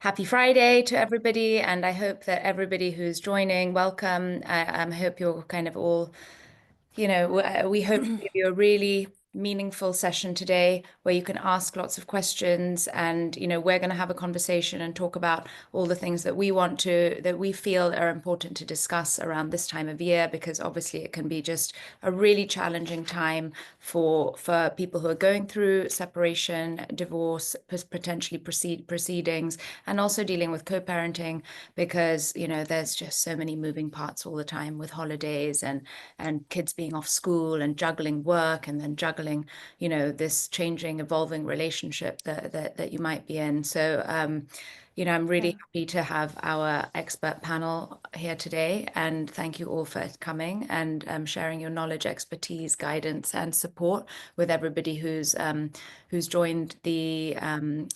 Happy Friday to everybody, and I hope that everybody who's joining, welcome. I hope you're kind of all, we hope to give you a really meaningful session today where you can ask lots of questions, and we're going to have a conversation and talk about all the things that we feel are important to discuss around this time of year, because obviously it can be just a really challenging time for people who are going through separation, divorce, potentially proceedings, and also dealing with co-parenting, because there's just so many moving parts all the time with holidays and kids being off school and juggling work, and then juggling this changing, evolving relationship that you might be in. So I'm really happy to have our expert panel here today, and thank you all for coming and sharing your knowledge, expertise, guidance, and support with everybody who's joined the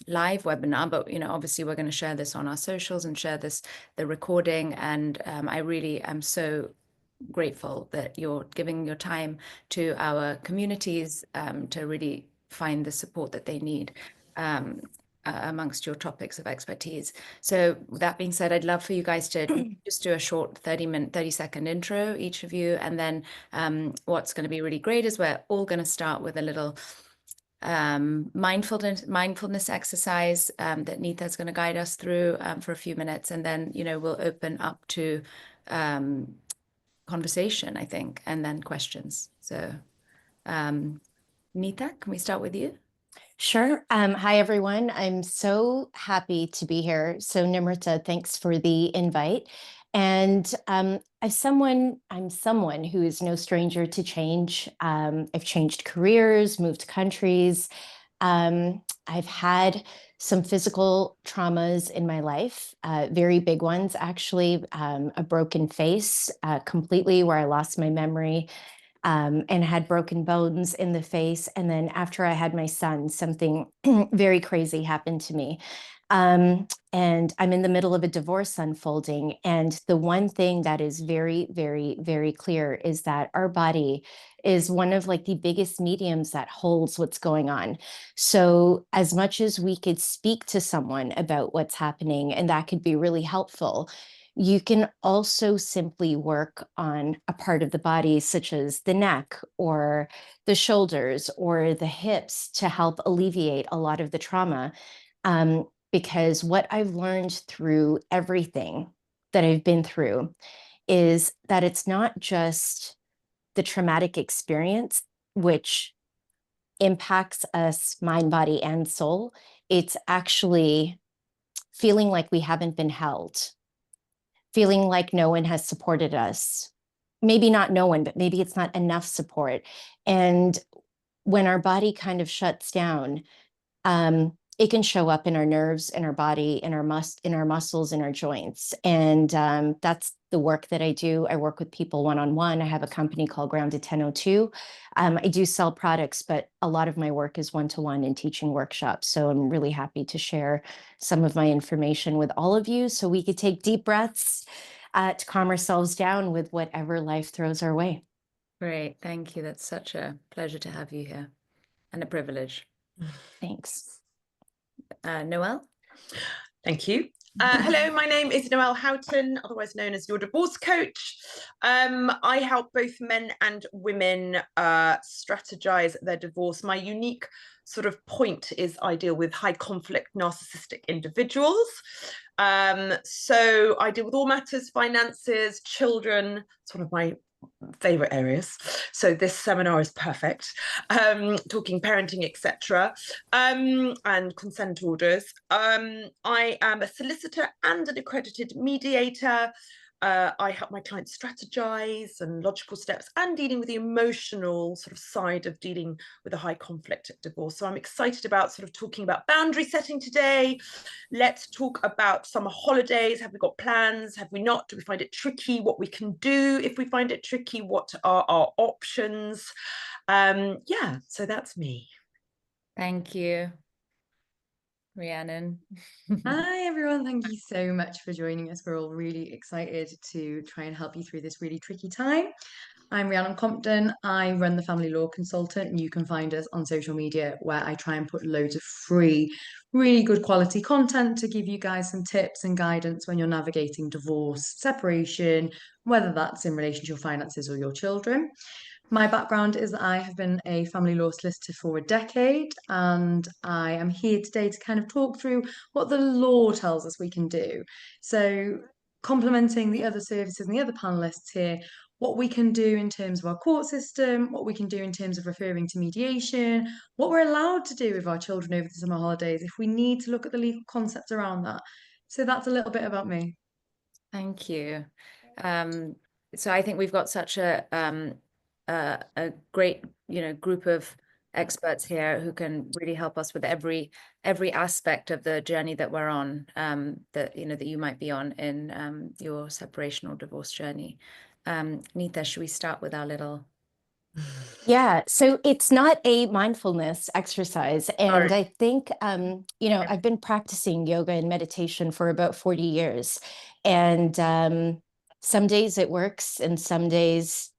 live webinar. But obviously we're going to share this on our socials and share the recording, and I really am so grateful that you're giving your time to our communities to really find the support that they need amongst your topics of expertise. So with that being said, I'd love for you guys to just do a short 30-second intro, each of you. And then what's going to be really great is we're all going to start with a little mindfulness exercise that Neetha's going to guide us through for a few minutes. And then, we'll open up to conversation, I think, and then questions. So, Neetha, can we start with you? Sure. Hi, everyone. I'm so happy to be here. So, Nimrita, thanks for the invite. And I'm someone who is no stranger to change. I've changed careers, moved countries. I've had some physical traumas in my life, very big ones, actually. A broken face completely, where I lost my memory. And had broken bones in the face. And then after I had my son, something very crazy happened to me. And I'm in the middle of a divorce unfolding. And the one thing that is very, very, very clear is that our body is one of the biggest mediums that holds what's going on. So as much as we could speak to someone about what's happening, and that could be really helpful, you can also simply work on a part of the body, such as the neck or the shoulders or the hips, to help alleviate a lot of the trauma. Because what I've learned through everything that I've been through is that it's not just the traumatic experience, which impacts us, mind, body, and soul. It's actually feeling like we haven't been held, feeling like no one has supported us. Maybe not no one, but maybe it's not enough support. And when our body kind of shuts down, it can show up in our nerves, in our body, in our muscles, in our joints. And that's the work that I do. I work with people one-on-one. I have a company called Grounded 1002. I do sell products, but a lot of my work is one-to-one in teaching workshops. So I'm really happy to share some of my information with all of you, so we could take deep breaths to calm ourselves down with whatever life throws our way. Great. Thank you. That's such a pleasure to have you here, and a privilege. Thanks. Noelle? Thank you. Hello, my name is Noelle Houghton, otherwise known as your divorce coach. I help both men and women strategize their divorce. My unique sort of point is I deal with high conflict narcissistic individuals. So I deal with all matters, finances, children. It's one of my favorite areas, so this seminar is perfect. Talking parenting, etc., and consent orders. I am a solicitor and an accredited mediator. I help my clients strategize and logical steps, and dealing with the emotional sort of side of dealing with a high conflict divorce. So I'm excited about sort of talking about boundary setting today. Let's talk about summer holidays. Have we got plans? Have we not? Do we find it tricky? What we can do if we find it tricky? What are our options? Yeah, so that's me. Thank you. Rhiannon. Hi, everyone. Thank you so much for joining us. We're all really excited to try and help you through this really tricky time. I'm Rhiannon Compton. I run the Family Law Consultant, and you can find us on social media where I try and put loads of free, really good quality content to give you guys some tips and guidance when you're navigating divorce, separation, whether that's in relation to your finances or your children. My background is that I have been a family law solicitor for a decade, and I am here today to kind of talk through what the law tells us we can do. So, complementing the other services and the other panelists here, what we can do in terms of our court system, what we can do in terms of referring to mediation, what we're allowed to do with our children over the summer holidays, if we need to look at the legal concepts around that. So, that's a little bit about me. Thank you. So I think we've got such a great, group of experts here who can really help us with every aspect of the journey that we're on, that you might be on in your separation or divorce journey. Nita, should we start with our little? Yeah, so it's not a mindfulness exercise. And Sorry. I think, I've been practicing yoga and meditation for about 40 years. And some days it works, and some days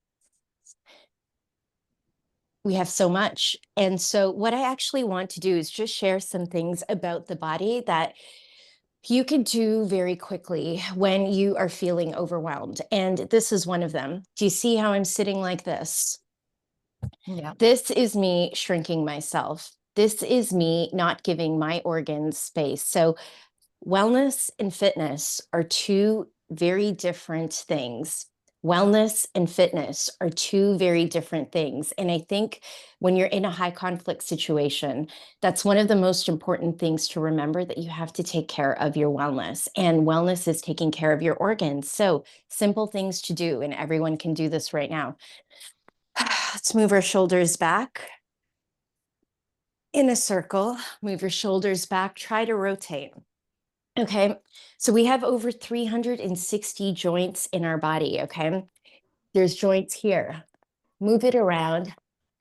we have so much. And so what I actually want to do is just share some things about the body that you can do very quickly when you are feeling overwhelmed. And this is one of them. Do you see how I'm sitting like this? Yeah. This is me shrinking myself. This is me not giving my organs space. So wellness and fitness are two very different things. Wellness and fitness are two very different things. And I think when you're in a high conflict situation, that's one of the most important things to remember, that you have to take care of your wellness. And wellness is taking care of your organs. So simple things to do, and everyone can do this right now. Let's move our shoulders back in a circle. Move your shoulders back. Try to rotate. Okay, so we have over 360 joints in our body, okay? There's joints here. Move it around.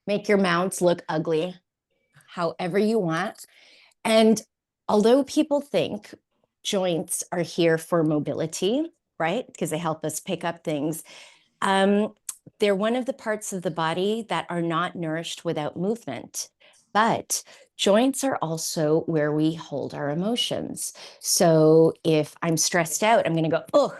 Make your mounts look ugly, however you want. And although people think joints are here for mobility, right? Because they help us pick up things, they're one of the parts of the body that are not nourished without movement. But joints are also where we hold our emotions. So if I'm stressed out, I'm going to go, oh,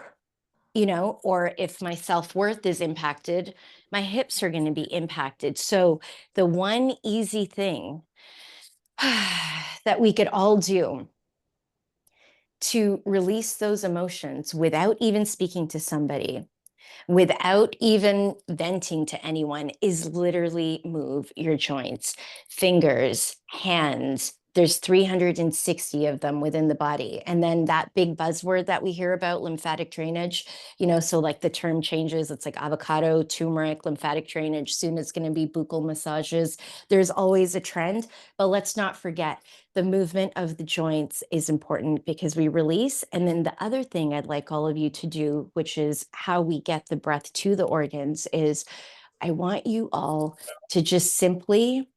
or if my self-worth is impacted, my hips are going to be impacted. So the one easy thing that we could all do to release those emotions without even speaking to somebody, without even venting to anyone, is literally move your joints, fingers, hands. There's 360 of them within the body. And then that big buzzword that we hear about, lymphatic drainage, so like the term changes, it's like avocado, turmeric, lymphatic drainage. Soon it's going to be buccal massages. There's always a trend, but let's not forget the movement of the joints is important, because we release. And then the other thing I'd like all of you to do, which is how we get the breath to the organs, is I want you all to just simply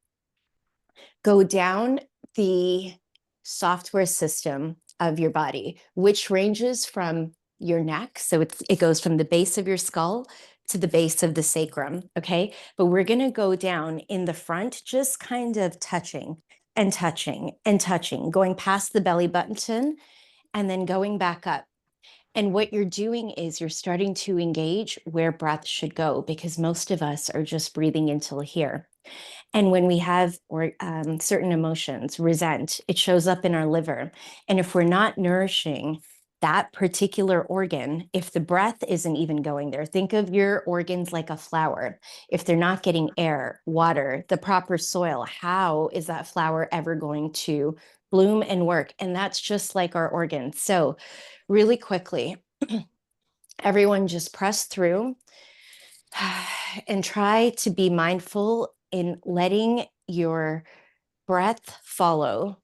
go down the software system of your body, which ranges from your neck. So it goes from the base of your skull to the base of the sacrum. Okay. But we're going to go down in the front, just kind of touching and touching and touching, going past the belly button and then going back up. And what you're doing is you're starting to engage where breath should go, because most of us are just breathing until here. And when we have certain emotions, resent, it shows up in our liver. And if we're not nourishing that particular organ, if the breath isn't even going there, think of your organs like a flower. If they're not getting air, water, the proper soil, how is that flower ever going to bloom and work? And that's just like our organs. So really quickly, everyone just press through and try to be mindful in letting your breath follow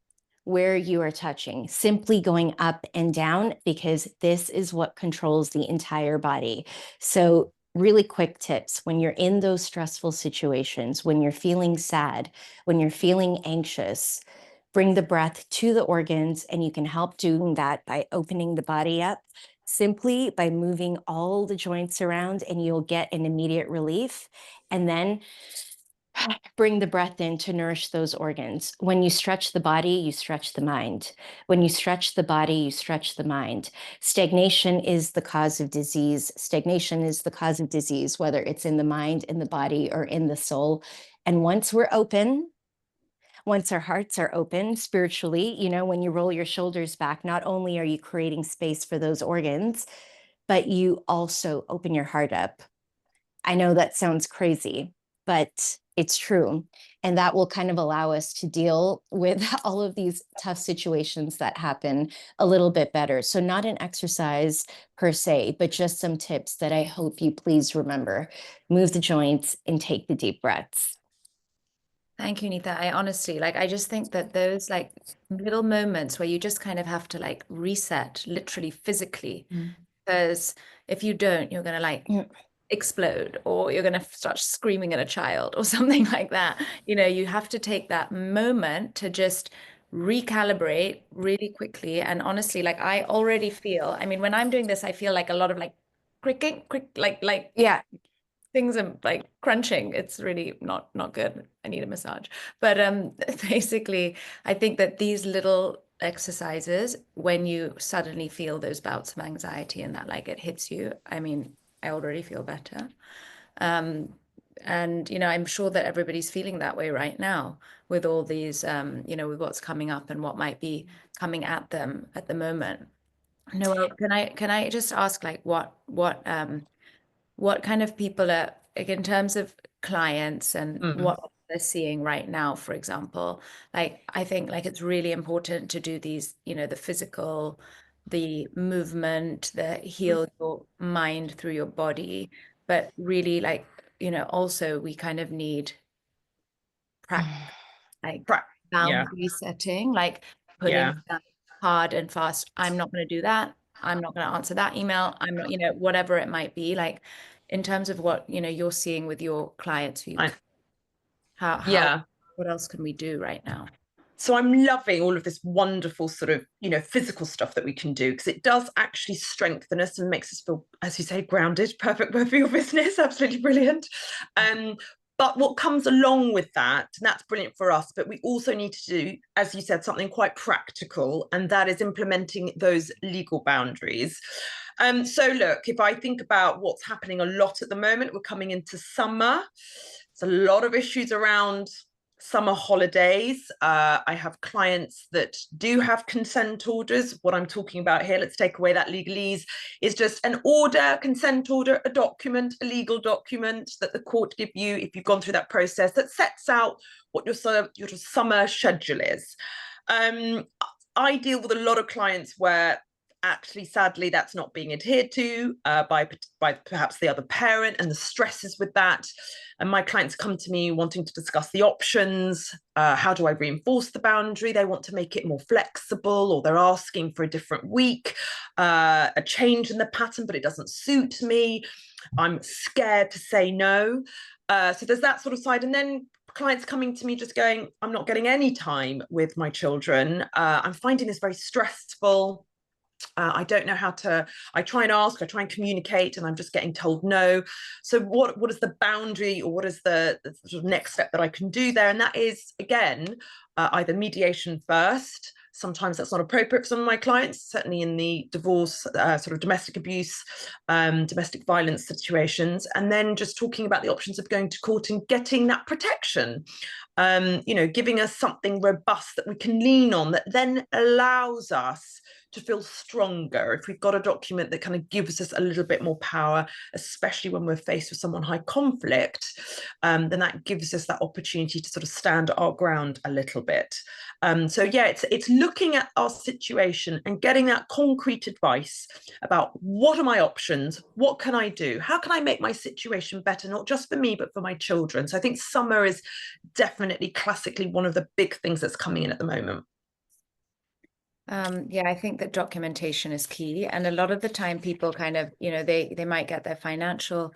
where you are touching, simply going up and down, because this is what controls the entire body. So really quick tips: when you're in those stressful situations, when you're feeling sad, when you're feeling anxious, bring the breath to the organs, and you can help doing that by opening the body up simply by moving all the joints around, and you'll get an immediate relief. And then bring the breath in to nourish those organs. When you stretch the body, you stretch the mind. When you stretch the body, you stretch the mind. Stagnation is the cause of disease. Stagnation is the cause of disease, whether it's in the mind, in the body, or in the soul. And once we're open, once our hearts are open spiritually, you know, when you roll your shoulders back, not only are you creating space for those organs, but you also open your heart up. I know that sounds crazy, but it's true. And that will kind of allow us to deal with all of these tough situations that happen a little bit better. So not an exercise per se, but just some tips that I hope you please remember. Move the joints and take the deep breaths. Thank you, Nita. I honestly, like, I just think that those like little moments where you just kind of have to like reset, literally physically, because if you don't, you're going to like explode, or you're going to start screaming at a child or something like that. You know, you have to take that moment to just recalibrate really quickly. And honestly, like, I already feel, I mean, when I'm doing this, I feel like a lot of like cricking, like Yeah. things are like crunching. It's really not good. I need a massage. But basically, I think that these little exercises, when you suddenly feel those bouts of anxiety and that like it hits you, I mean, I already feel better. And you know, I'm sure that everybody's feeling that way right now with all these you know, with what's coming up and what might be coming at them at the moment. Noel, can I just ask like what kind of people are, like, in terms of clients and what they're seeing right now, for example? Like, I think like it's really important to do these, you know, the physical, the movement, the heal your mind through your body, but really like, you know, also we kind of need practice, like Yeah. boundary setting, like putting Yeah. down hard and fast. I'm not going to do that. I'm not going to answer that email. I'm not, you know, whatever it might be. Like, in terms of what, you know, you're seeing with your clients, who you, Yeah. what else can we do right now? So I'm loving all of this wonderful sort of, you know, physical stuff that we can do, because it does actually strengthen us and makes us feel, as you say, grounded. Perfect word for your business. Absolutely brilliant. But what comes along with that, and that's brilliant for us, but we also need to do, as you said, something quite practical, and that is implementing those legal boundaries. So look, if I think about what's happening a lot at the moment, we're coming into summer. There's a lot of issues around summer holidays. I have clients that do have consent orders. What I'm talking about here, let's take away that legalese, is just an order, consent order, a document, a legal document that the court give you if you've gone through that process, that sets out what your summer schedule is. I deal with a lot of clients where actually, sadly, that's not being adhered to by perhaps the other parent, and the stresses with that. And my clients come to me wanting to discuss the options. How do I reinforce the boundary? They want to make it more flexible, or they're asking for a different week, a change in the pattern, but it doesn't suit me. I'm scared to say no. So there's that sort of side. And then clients coming to me just going, I'm not getting any time with my children. I'm finding this very stressful. I don't know how to, I try and ask, I try and communicate, and I'm just getting told no. So what is the boundary, or what is the sort of next step that I can do there? And that is, again, either mediation first. Sometimes that's not appropriate for some of my clients, certainly in the divorce, sort of domestic abuse, domestic violence situations. And then just talking about the options of going to court and getting that protection. You know, giving us something robust that we can lean on, that then allows us to feel stronger. If we've got a document that kind of gives us a little bit more power, especially when we're faced with someone high conflict, then that gives us that opportunity to sort of stand our ground a little bit. So yeah, it's looking at our situation and getting that concrete advice about what are my options, what can I do, how can I make my situation better, not just for me, but for my children. So I think summer is definitely classically one of the big things that's coming in at the moment. Yeah, I think that documentation is key. And a lot of the time people kind of, you know, they might get their financial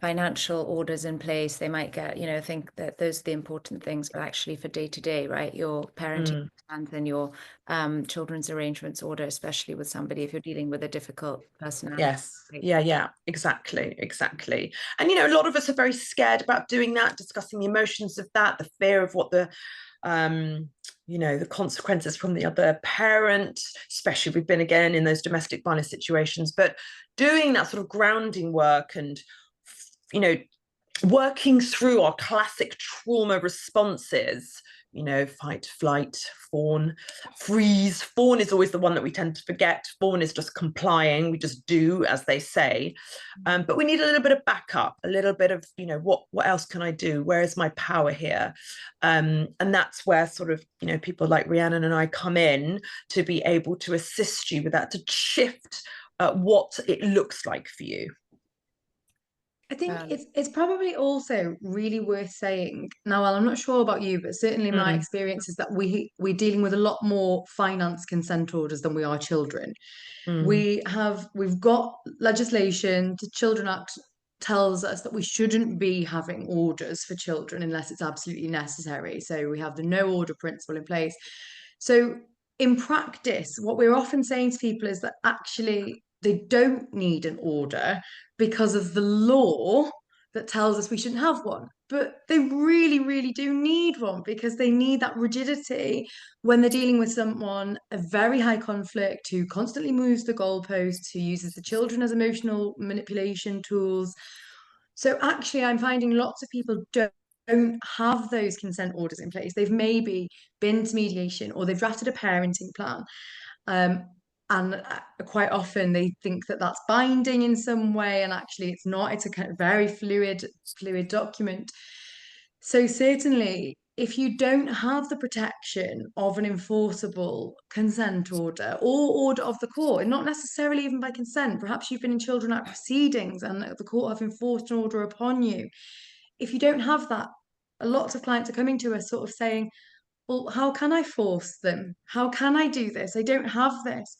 financial orders in place. They might get, think that those are the important things, but actually for day to day, right? Your parenting plans and your children's arrangements order, especially with somebody if you're dealing with a difficult personality. Yes. Yeah, exactly. And a lot of us are very scared about doing that, discussing the emotions of that, the fear of what the the consequences from the other parent, especially if we've been again in those domestic violence situations. But doing that sort of grounding work and working through our classic trauma responses, fight, flight, fawn, freeze. Fawn is always the one that we tend to forget. Fawn is just complying. We just do as they say. But we need a little bit of backup, a little bit of, what else can I do? Where is my power here? And that's where sort of, people like Rhiannon and I come in to be able to assist you with that, to shift what it looks like for you. I think it's probably also really worth saying now, well, I'm not sure about you, but certainly my experience is that we're dealing with a lot more finance consent orders than we are children. We've got legislation. The Children Act tells us that we shouldn't be having orders for children unless it's absolutely necessary. So we have the no order principle in place. So in practice, what we're often saying to people is that actually they don't need an order because of the law that tells us we shouldn't have one. But they really, really do need one because they need that rigidity when they're dealing with someone, a very high conflict, who constantly moves the goalposts, who uses the children as emotional manipulation tools. So actually, I'm finding lots of people don't have those consent orders in place. They've maybe been to mediation or they've drafted a parenting plan. And quite often they think that that's binding in some way, and actually it's not. It's a kind of very fluid document. So certainly, if you don't have the protection of an enforceable consent order or order of the court, and not necessarily even by consent, perhaps you've been in Children Act proceedings and the court have enforced an order upon you. If you don't have that, lots of clients are coming to us sort of saying, well, how can I force them? How can I do this? I don't have this.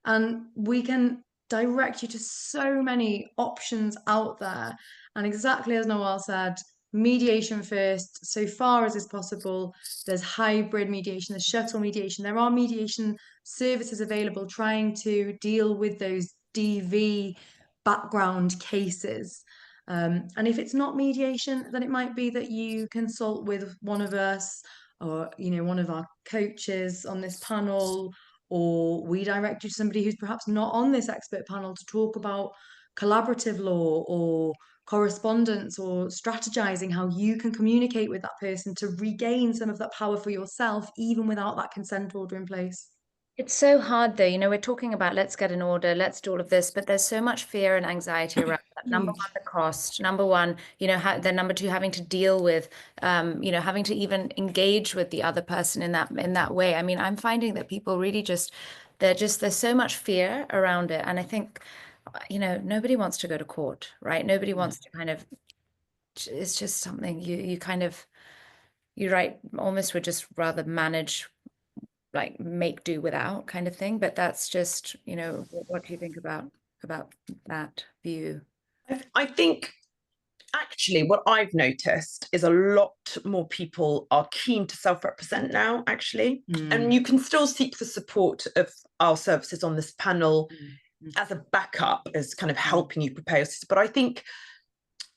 And we can direct you to so many options out there. And exactly as Noel said, mediation first, so far as is possible. There's hybrid mediation, there's shuttle mediation. There are mediation services available trying to deal with those DV background cases. And if it's not mediation, then it might be that you consult with one of us or one of our coaches on this panel, or we direct you to somebody who's perhaps not on this expert panel to talk about collaborative law or correspondence or strategizing how you can communicate with that person to regain some of that power for yourself, even without that consent order in place. It's so hard though, we're talking about let's get an order, let's do all of this, but there's so much fear and anxiety around that. Number one, the cost. Number one, then number two, having to deal with, having to even engage with the other person in that way. I mean, I'm finding that people really there's so much fear around it. And I think, nobody wants to go to court, right? Nobody wants to it's just something you're right, almost would just rather manage, like make do without kind of thing. But that's just, what do you think about that view? I think actually what I've noticed is a lot more people are keen to self-represent now, actually. And you can still seek the support of our services on this panel as a backup, as kind of helping you prepare. But I think,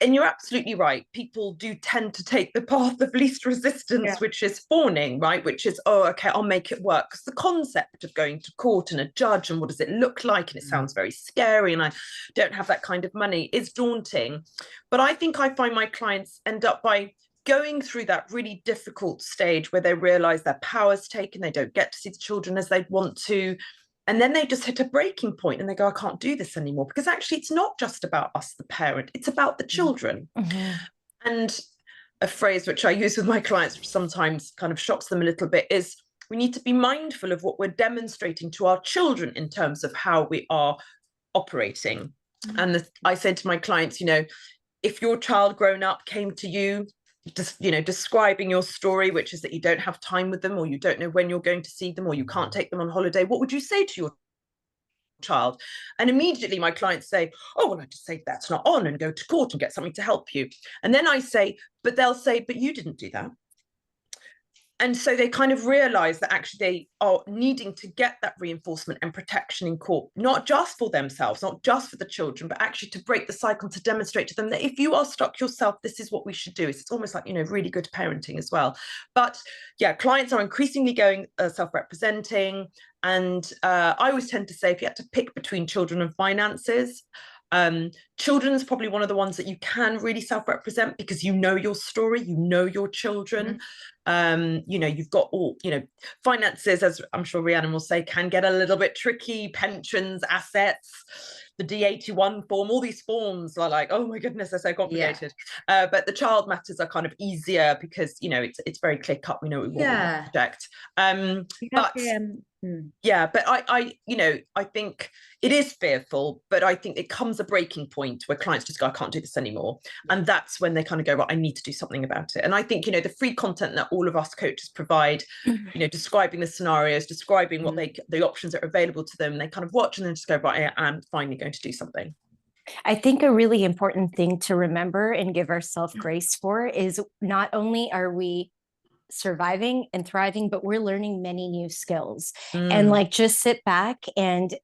and you're absolutely right, people do tend to take the path of least resistance, which is fawning, right? Which is, oh, okay, I'll make it work. Because the concept of going to court and a judge and what does it look like, and it sounds very scary, and I don't have that kind of money, is daunting. But I think I find my clients end up by going through that really difficult stage where they realize their power's taken, they don't get to see the children as they'd want to. And then they just hit a breaking point and they go, I can't do this anymore. Because actually, it's not just about us, the parent, it's about the children. And a phrase which I use with my clients, which sometimes kind of shocks them a little bit, is we need to be mindful of what we're demonstrating to our children in terms of how we are operating. And I said to my clients, if your child grown up came to you, just describing your story, which is that you don't have time with them, or you don't know when you're going to see them, or you can't take them on holiday, what would you say to your child. And immediately my clients say, oh, well, I just say that's not on and go to court and get something to help you. And then I say, but they'll say, but you didn't do that. And so they kind of realize that actually they are needing to get that reinforcement and protection in court, not just for themselves, not just for the children, but actually to break the cycle, to demonstrate to them that if you are stuck yourself, this is what we should do. It's almost like, really good parenting as well. But yeah, clients are increasingly going self-representing. And I always tend to say, if you had to pick between children and finances, children's probably one of the ones that you can really self-represent because you know your story, you know your children. You've got all, finances, as I'm sure Rhiannon will say, can get a little bit tricky. Pensions, assets, the D81 form, all these forms are like, oh my goodness, they're so complicated. But the child matters are kind of easier because it's very clear cut. We know what we want to project. But I think it is fearful, but I think it comes a breaking point where clients just go, I can't do this anymore. And that's when they kind of go, right, I need to do something about it. And I think, the free content that all of us coaches provide, describing the scenarios, describing what the options that are available to them, they kind of watch and then just go, right, I'm finally going to do something. I think a really important thing to remember and give ourselves grace for is not only are we surviving and thriving, but we're learning many new skills. And like, just sit back and,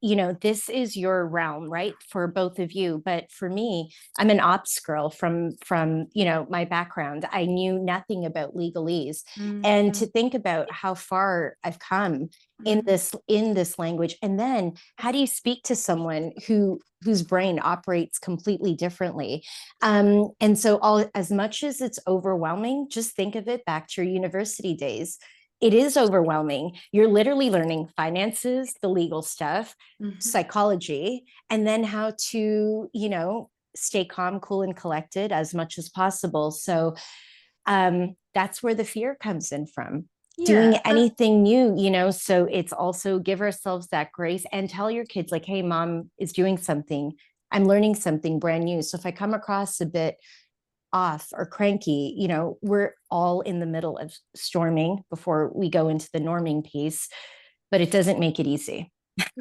this is your realm, right? For both of you. But for me, I'm an ops girl from, my background. I knew nothing about legalese. And to think about how far I've come in this language. And then how do you speak to someone whose brain operates completely differently? And so as much as it's overwhelming, just think of it back to your university days. It is overwhelming. You're literally learning finances, the legal stuff, psychology, and then how to, stay calm, cool, and collected as much as possible. So that's where the fear comes in from. Doing anything new, so it's also give ourselves that grace and tell your kids like, hey, mom is doing something. I'm learning something brand new. So if I come across a bit off or cranky, we're all in the middle of storming before we go into the norming piece, but it doesn't make it easy.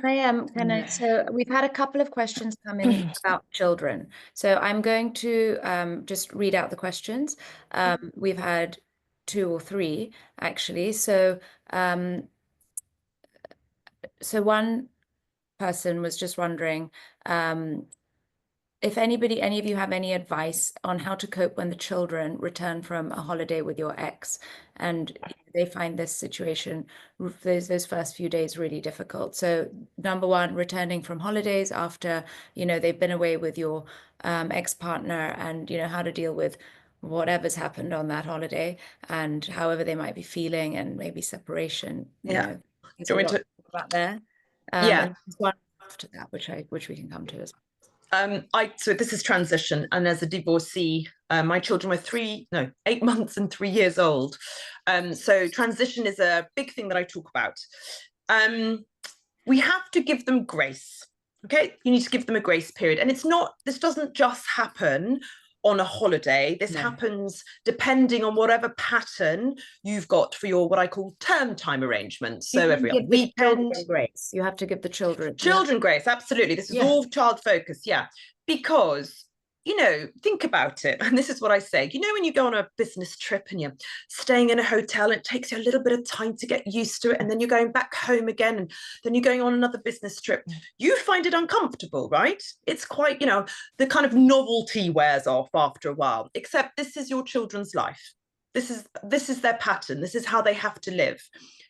So we've had a couple of questions come in about children. So I'm going to just read out the questions. We've had 2 or 3 actually. So one person was just wondering if any of you have any advice on how to cope when the children return from a holiday with your ex and they find this situation, those first few days really difficult. So number 1, returning from holidays after, they've been away with your ex-partner and, how to deal with whatever's happened on that holiday and however they might be feeling and maybe separation. Do you want to talk about there? And one after that, which we can come to as well. So this is transition, and as a divorcee, my children were 8 months and 3 years old. So transition is a big thing that I talk about. We have to give them grace. Okay, you need to give them a grace period, and this doesn't just happen on a holiday. This happens depending on whatever pattern you've got for your what I call term time arrangements. So every weekend, grace. You have to give the children grace. Absolutely, this is all child focused. Because think about it, and this is what I say. When you go on a business trip and you're staying in a hotel, and it takes you a little bit of time to get used to it, and then you're going back home again, and then you're going on another business trip. You find it uncomfortable, right? It's quite, the kind of novelty wears off after a while. Except this is your children's life. This is their pattern. This is how they have to live.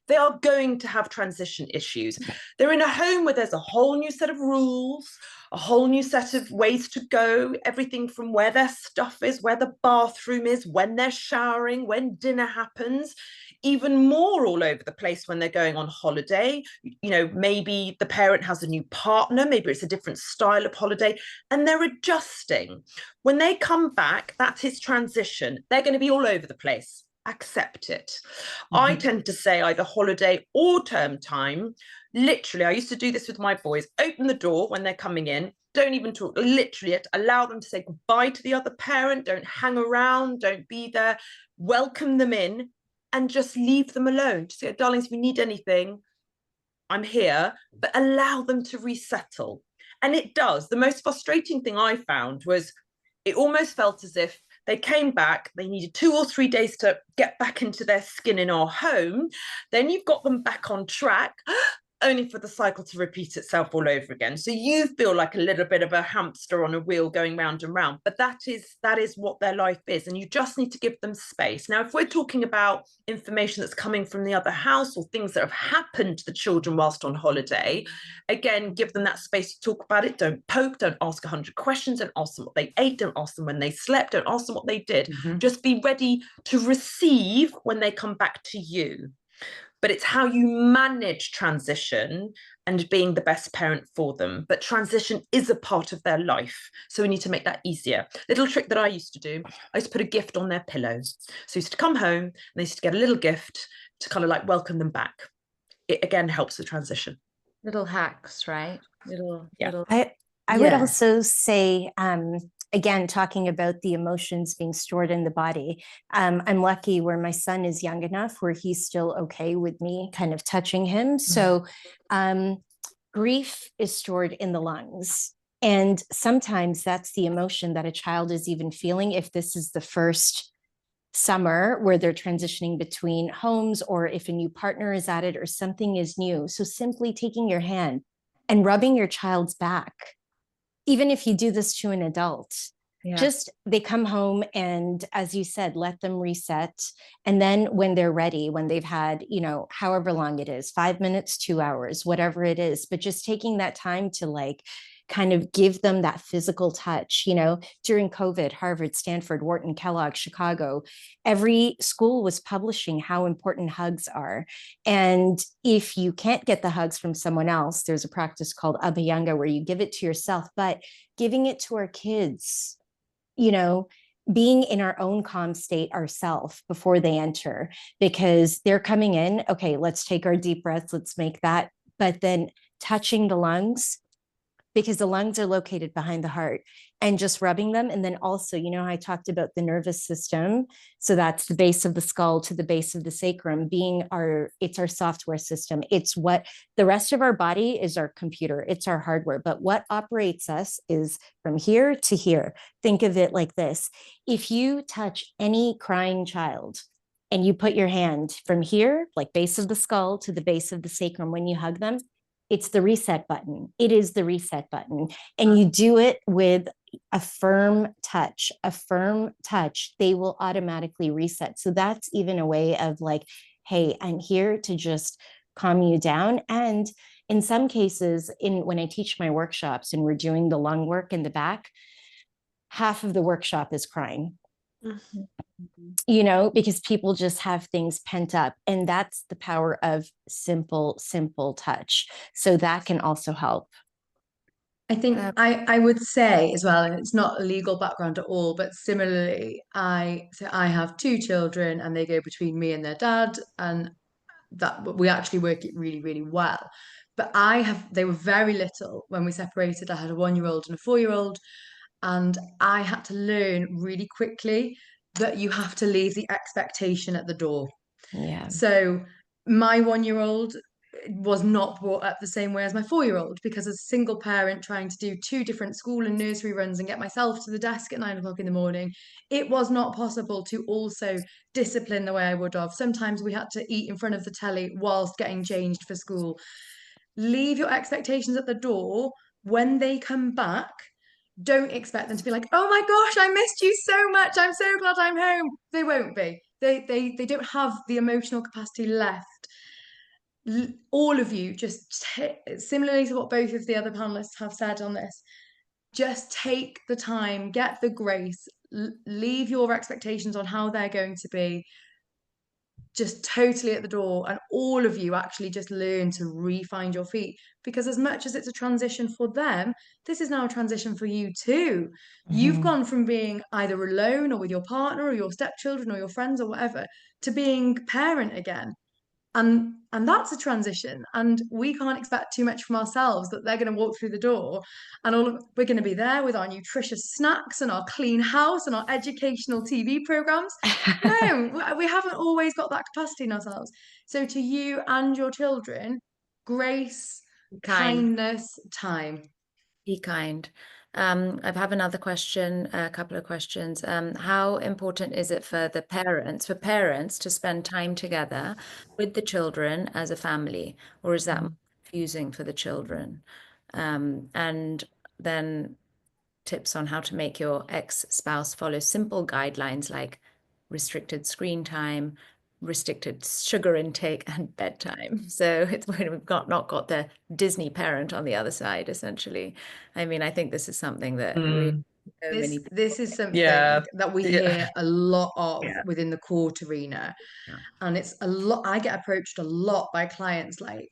They are going to have transition issues. They're in a home where there's a whole new set of rules, a whole new set of ways to go, everything from where their stuff is, where the bathroom is, when they're showering, when dinner happens, even more all over the place when they're going on holiday. Maybe the parent has a new partner, maybe it's a different style of holiday, and they're adjusting. When they come back, that's his transition. They're going to be all over the place. Accept it. I tend to say either holiday or term time. Literally, I used to do this with my boys. Open the door when they're coming in. Don't even talk. Literally, allow them to say goodbye to the other parent. Don't hang around. Don't be there. Welcome them in and just leave them alone. Just say, darlings, if you need anything, I'm here, but allow them to resettle. And it does. The most frustrating thing I found was it almost felt as if they came back, they needed 2 or 3 days to get back into their skin in our home. Then you've got them back on track, only for the cycle to repeat itself all over again. So you feel like a little bit of a hamster on a wheel going round and round, but that is what their life is. And you just need to give them space. Now, if we're talking about information that's coming from the other house or things that have happened to the children whilst on holiday, again, give them that space to talk about it. Don't poke, don't ask 100 questions, don't ask them what they ate, don't ask them when they slept, don't ask them what they did. Just be ready to receive when they come back to you. But it's how you manage transition and being the best parent for them. But transition is a part of their life. So we need to make that easier. Little trick that I used to do, I used to put a gift on their pillow. So I used to come home and they used to get a little gift to kind of like welcome them back. It again helps the transition. Little hacks, right? Little. I would also say, again, talking about the emotions being stored in the body, I'm lucky where my son is young enough where he's still okay with me kind of touching him. So grief is stored in the lungs. And sometimes that's the emotion that a child is even feeling if this is the first summer where they're transitioning between homes, or if a new partner is at it or something is new. So simply taking your hand and rubbing your child's back, even if you do this to an adult, just they come home and, as you said, let them reset. And then when they're ready, when they've had, however long it is, 5 minutes, 2 hours, whatever it is, but just taking that time to like kind of give them that physical touch. During COVID, Harvard, Stanford, Wharton, Kellogg, Chicago, every school was publishing how important hugs are. And if you can't get the hugs from someone else, there's a practice called Abhyanga where you give it to yourself, but giving it to our kids, being in our own calm state ourselves before they enter, because they're coming in. Okay, let's take our deep breaths. Let's make that. But then touching the lungs, because the lungs are located behind the heart, and just rubbing them. And then also, I talked about the nervous system. So that's the base of the skull to the base of the sacrum it's our software system. It's what the rest of our body is, our computer, it's our hardware. But what operates us is from here to here. Think of it like this. If you touch any crying child and you put your hand from here, like base of the skull to the base of the sacrum, when you hug them, it's the reset button. It is the reset button. And you do it with a firm touch, they will automatically reset. So that's even a way of like, hey, I'm here to just calm you down. And in some cases, when I teach my workshops and we're doing the lung work in the back, half of the workshop is crying. Because people just have things pent up, and that's the power of simple touch. So that can also help. I think I would say as well, and it's not a legal background at all, but similarly, I have 2 children and they go between me and their dad, and that we actually work it really, really well. But they were very little when we separated. I had a 1-year-old and a 4-year-old, and I had to learn really quickly that you have to leave the expectation at the door. Yeah. So my 1-year-old was not brought up the same way as my 4-year-old, because as a single parent trying to do 2 different school and nursery runs and get myself to the desk at 9 o'clock in the morning, it was not possible to also discipline the way I would have. Sometimes we had to eat in front of the telly whilst getting changed for school. Leave your expectations at the door. When they come back, don't expect them to be like, oh my gosh, I missed you so much, I'm so glad I'm home. They won't be. They don't have the emotional capacity left. All of you, just similarly to what both of the other panelists have said on this, just take the time, get the grace, leave your expectations on how they're going to be just totally at the door, and all of you actually just learn to re-find your feet, because as much as it's a transition for them, this is now a transition for you too. You've gone from being either alone or with your partner or your stepchildren or your friends or whatever to being parent again, and that's a transition, and we can't expect too much from ourselves that they're going to walk through the door and we're going to be there with our nutritious snacks and our clean house and our educational TV programs. No, we haven't always got that capacity in ourselves. So to you and your children, grace, Kind. kindness, time. Be kind. I have another question, a couple of questions. How important is it for parents to spend time together with the children as a family, or is that confusing for the children? And then tips on how to make your ex-spouse follow simple guidelines like restricted screen time, restricted sugar intake, and bedtime. So it's when we've not got the Disney parent on the other side, essentially. I mean, I think this is something that really so many people. This is something Yeah. that we Yeah. hear a lot of Yeah. within the court arena. Yeah. And it's a lot, I get approached a lot by clients like,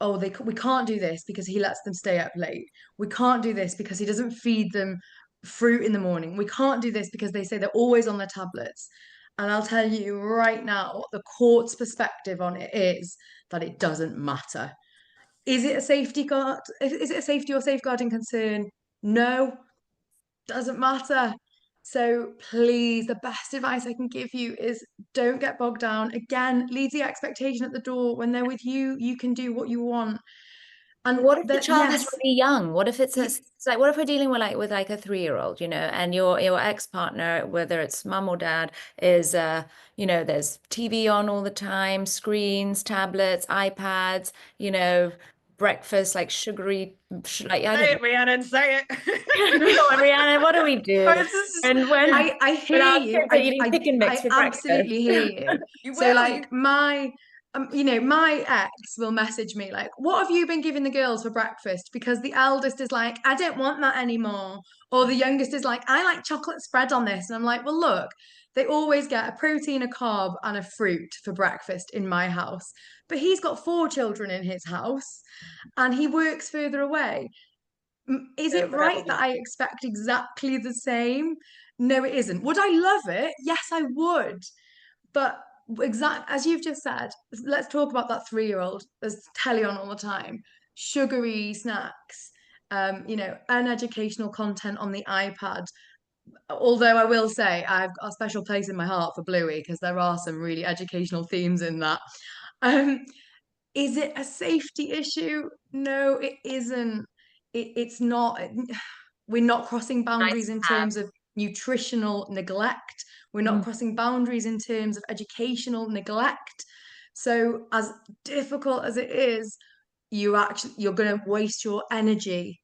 oh, we can't do this because he lets them stay up late. We can't do this because he doesn't feed them fruit in the morning. We can't do this because they say they're always on their tablets. And I'll tell you right now, what the court's perspective on it is that it doesn't matter. Is it a safety guard? Is it a safety or safeguarding concern? No, doesn't matter. So please, the best advice I can give you is don't get bogged down. Again, leave the expectation at the door. When they're with you, you can do what you want. And What if the that, child is yes, really young? What if it's like, what if we're dealing with like a 3-year-old, and your ex-partner, whether it's mum or dad, is there's TV on all the time, screens, tablets, iPads, breakfast, like sugary, like I Say don't it, Rhiannon, say it. know, Mariana, what do we do? And when I hear our you. kids are eating pick and mix I for absolutely hear you. You So will. like my my ex will message me like, what have you been giving the girls for breakfast? Because the eldest is like, I don't want that anymore. Or the youngest is like, I like chocolate spread on this. And I'm like, well, look, they always get a protein, a carb, and a fruit for breakfast in my house. But he's got 4 children in his house and he works further away. Is it Whatever. right that I expect exactly the same? No, it isn't. Would I love it? Yes, I would. But as you've just said, let's talk about that 3-year-old. There's telly on all the time, sugary snacks, uneducational content on the iPad. Although I will say I've got a special place in my heart for Bluey because there are some really educational themes in that. Um, is it a safety issue? No, it isn't. It's not. We're not crossing nice boundaries to in have. terms of nutritional neglect. We're not crossing boundaries in terms of educational neglect. So, as difficult as it is, you're going to waste your energy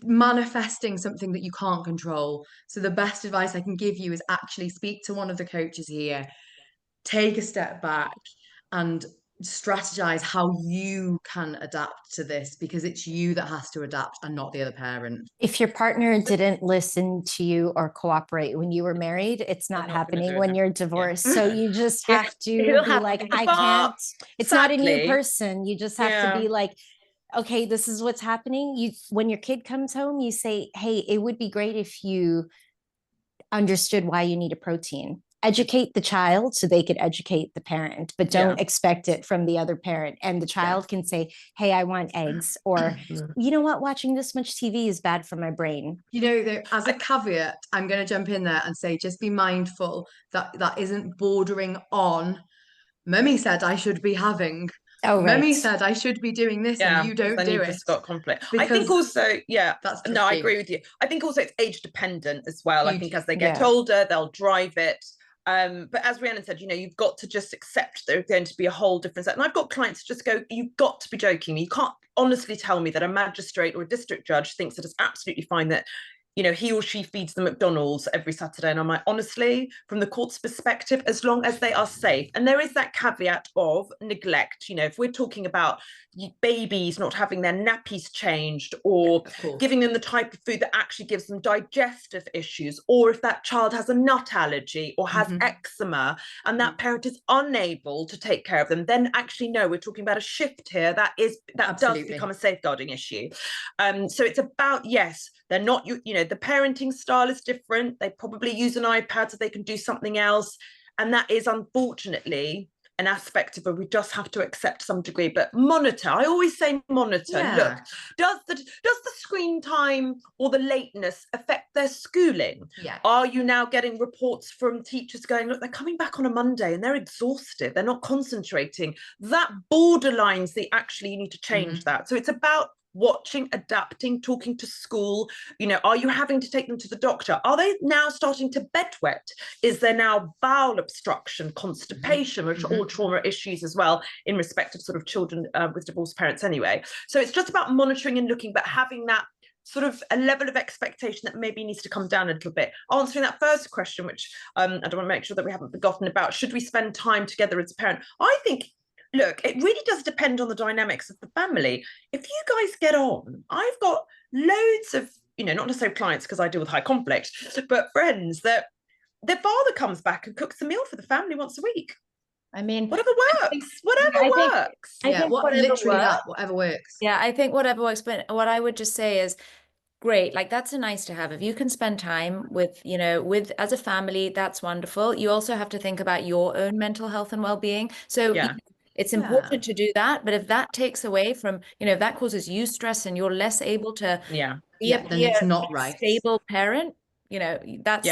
manifesting something that you can't control. So, the best advice I can give you is actually speak to one of the coaches here, take a step back, and strategize how you can adapt to this because it's you that has to adapt and not the other parent. If your partner didn't listen to you or cooperate when you were married, it's They're not not gonna happening do it when now. you're Yeah. divorced. So you just Yeah, have to it'll be like, happen. I But can't, it's not a new sadly, person. You just have to yeah. be like, okay, this is what's happening. When your kid comes home, you say, hey, it would be great if you understood why you need a protein. Educate the child so they could educate the parent, but don't expect it from the other parent. And the child can say, hey, I want eggs, or you know what, watching this much TV is bad for my brain. As a caveat, I'm going to jump in there and say, just be mindful that that isn't bordering on, Mummy said I should be having. Oh, right. Mummy said I should be doing this and you don't then do you've it. just got conflict. I Because think also, that's no, I tricky. agree with you. I think also it's age dependent as well. I Huge. think as they get older, they'll drive it. But as Rhiannon said, you've got to just accept there's going to be a whole different set. And I've got clients just go, you've got to be joking me. You can't honestly tell me that a magistrate or a district judge thinks that it's absolutely fine that he or she feeds the McDonald's every Saturday. And I'm like, honestly, from the court's perspective, as long as they are safe, and there is that caveat of neglect, if we're talking about babies not having their nappies changed or giving them the type of food that actually gives them digestive issues, or if that child has a nut allergy or has eczema and that parent is unable to take care of them, then actually, no, we're talking about a shift here that does become a safeguarding issue. So it's about, yes, they're not, the parenting style is different. They probably use an iPad so they can do something else. And that is unfortunately an aspect of it we just have to accept some degree, but monitor. I always say monitor. Look, does the screen time or the lateness affect their schooling? Yeah. Are you now getting reports from teachers going, look, they're coming back on a Monday and they're exhausted, they're not concentrating? That borderlines the actually you need to change that. So it's about watching, adapting, talking to school. You know, are you having to take them to the doctor? Are they now starting to bedwet? Is there now bowel obstruction, constipation, which are all trauma issues as well in respect of sort of children with divorced parents anyway? So it's just about monitoring and looking, but having that sort of a level of expectation that maybe needs to come down a little bit. Answering that first question, which I don't want to make sure that we haven't forgotten about, should we spend time together as a parent? I think, look, it really does depend on the dynamics of the family. If you guys get on, I've got loads of, you know, not necessarily clients because I deal with high conflict, but friends that their father comes back and cooks a meal for the family once a week. I mean, whatever works, whatever works. I think whatever works. Yeah, I think whatever works. But what I would just say is, great, like that's a nice to have. If you can spend time with, you know, with as a family, that's wonderful. You also have to think about your own mental health and well-being. So Yeah. it's important to do that. But if that takes away from, you know, if that causes you stress and you're less able to be then it's not right. stable parent, you know, that's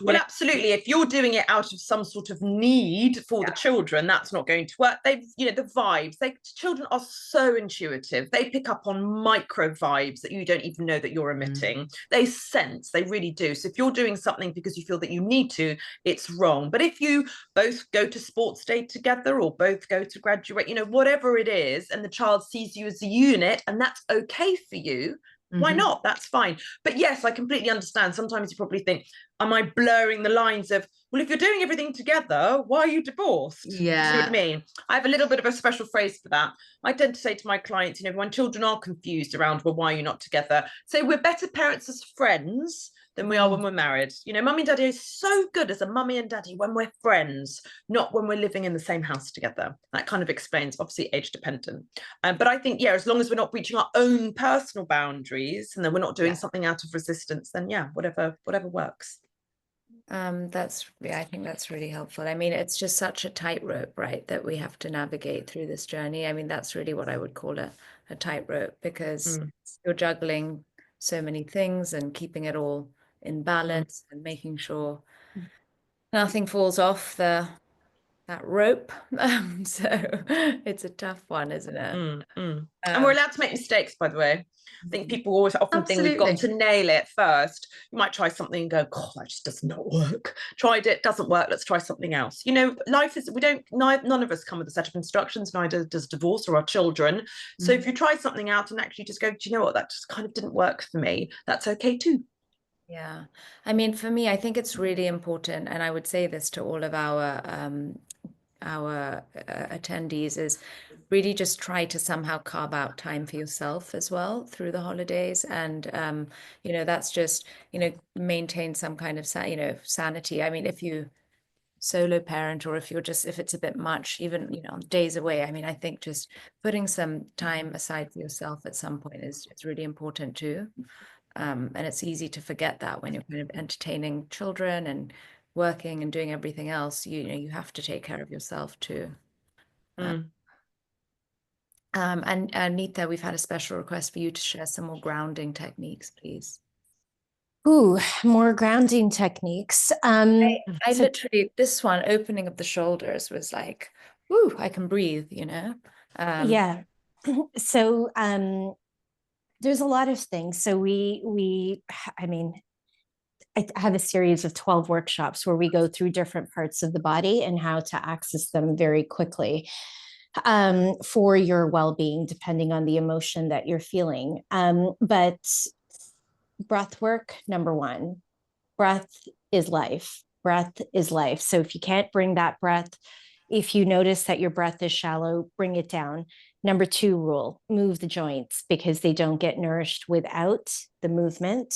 well, absolutely. If you're doing it out of some sort of need for the children, that's not going to work. They've, you know, the vibes, children are so intuitive. They pick up on micro vibes that you don't even know that you're emitting. They sense, they really do. So if you're doing something because you feel that you need to, it's wrong. But if you both go to sports day together or both go to graduate, you know, whatever it is, and the child sees you as a unit and that's okay for you, why not? That's fine. But yes, I completely understand. Sometimes you probably think, am I blurring the lines of, well, if you're doing everything together, why are you divorced? Yeah. Do you know what I mean? I have a little bit of a special phrase for that. I tend to say to my clients, you know, when children are confused around, well, why are you not together? Say we're better parents as friends than we are when we're married. You know, mummy and daddy is so good as a mummy and daddy when we're friends, not when we're living in the same house together. That kind of explains, obviously, age dependent. But I think, as long as we're not breaching our own personal boundaries and then we're not doing something out of resistance, then whatever works. I think that's really helpful. I mean, it's just such a tightrope, right, that we have to navigate through this journey. I mean, that's really what I would call a tightrope, because you're juggling so many things and keeping it all in balance and making sure nothing falls off that rope. So it's a tough one, isn't it? And we're allowed to make mistakes, by the way. I think people often think we've got to nail it first. You might try something and go, God, that just does not work. Tried it, doesn't work, let's try something else. You know, life is, none of us come with a set of instructions, neither does divorce or our children. So if you try something out and actually just go, do you know what, that just kind of didn't work for me, that's okay too. Yeah. I mean, for me, I think it's really important, and I would say this to all of our attendees, is really just try to somehow carve out time for yourself as well through the holidays. And, you know, that's just, you know, maintain some kind of, sanity. I mean, if you solo parent, or if it's a bit much, even, you know, days away, I mean, I think just putting some time aside for yourself at some point is really important too. And it's easy to forget that when you're kind of entertaining children and working and doing everything else. You know, you have to take care of yourself too. And Neetha, we've had a special request for you to share some more grounding techniques, please. Ooh, more grounding techniques. I literally, this one, opening of the shoulders, was like, ooh, I can breathe, you know? Yeah. So there's a lot of things. So I mean, I have a series of 12 workshops where we go through different parts of the body and how to access them very quickly for your well-being, depending on the emotion that you're feeling. But breath work, number one. Breath is life. Breath is life. So if you can't bring that breath, if you notice that your breath is shallow, bring it down. Number two rule, move the joints, because they don't get nourished without the movement.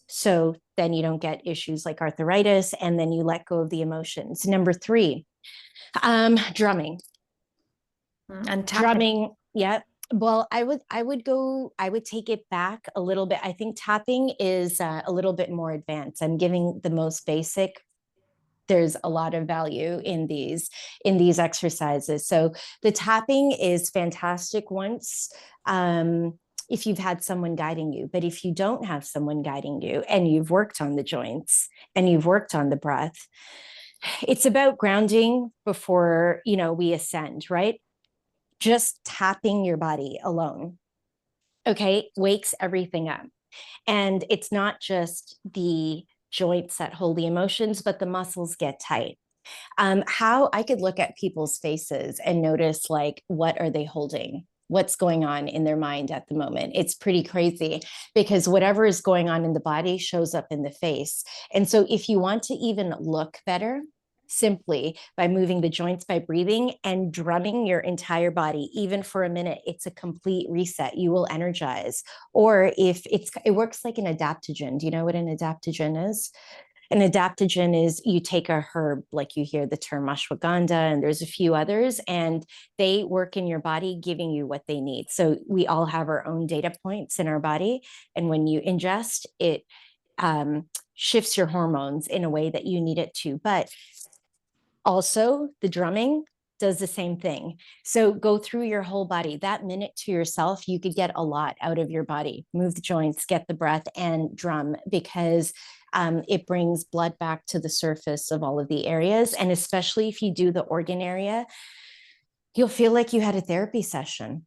So then you don't get issues like arthritis, and then you let go of the emotions. Number three, drumming. And drumming. Yeah. Well, I would take it back a little bit. I think tapping is a little bit more advanced. I'm giving the most basic there's a lot of value in these exercises. So the tapping is fantastic once if you've had someone guiding you. But if you don't have someone guiding you and you've worked on the joints and you've worked on the breath, it's about grounding before, you know, we ascend, right? Just tapping your body alone, okay, wakes everything up. And it's not just the joints that hold the emotions, but the muscles get tight. How I could look at people's faces and notice, like, what are they holding? What's going on in their mind at the moment? It's pretty crazy because whatever is going on in the body shows up in the face. And so if you want to even look better, simply by moving the joints, by breathing and drumming your entire body, even for a minute, it's a complete reset. You will energize. Or if it works like an adaptogen. Do you know what an adaptogen is? An adaptogen is you take a herb, like you hear the term ashwagandha, and there's a few others, and they work in your body, giving you what they need. So we all have our own data points in our body. And when you ingest, it shifts your hormones in a way that you need it to. But also, the drumming does the same thing. So go through your whole body. That minute to yourself, you could get a lot out of your body. Move the joints, get the breath, and drum, because it brings blood back to the surface of all of the areas. And especially if you do the organ area, you'll feel like you had a therapy session.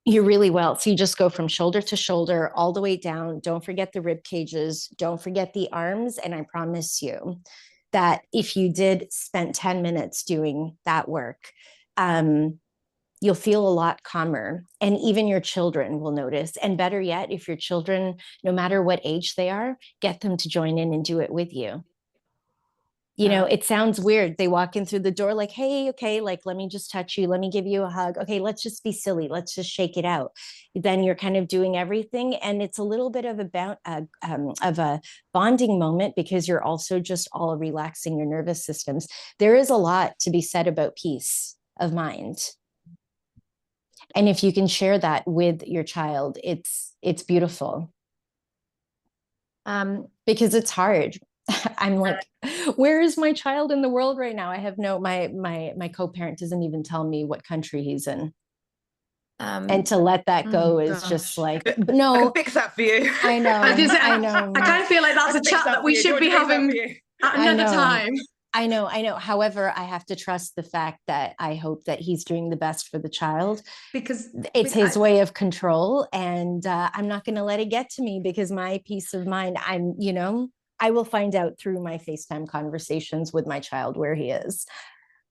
You really will. So you just go from shoulder to shoulder, all the way down. Don't forget the rib cages. Don't forget the arms. And I promise you that if you did spend 10 minutes doing that work, you'll feel a lot calmer. And even your children will notice. And better yet, if your children, no matter what age they are, get them to join in and do it with you. You know, it sounds weird. They walk in through the door like, hey, okay, like, let me just touch you. Let me give you a hug. Okay, let's just be silly. Let's just shake it out. Then you're kind of doing everything. And it's a little bit of a bonding moment, because you're also just all relaxing your nervous systems. There is a lot to be said about peace of mind. And if you can share that with your child, it's beautiful. Because it's hard. I'm like, where is my child in the world right now? I have my co-parent doesn't even tell me what country he's in. And to let that go is just like, no. I can fix that for you. I know. I know. I kind of feel like that's a chat that we should be having at another time. I know. However, I have to trust the fact that I hope that he's doing the best for the child, because it's his way of control. And I'm not going to let it get to me, because my peace of mind, I will find out through my FaceTime conversations with my child where he is.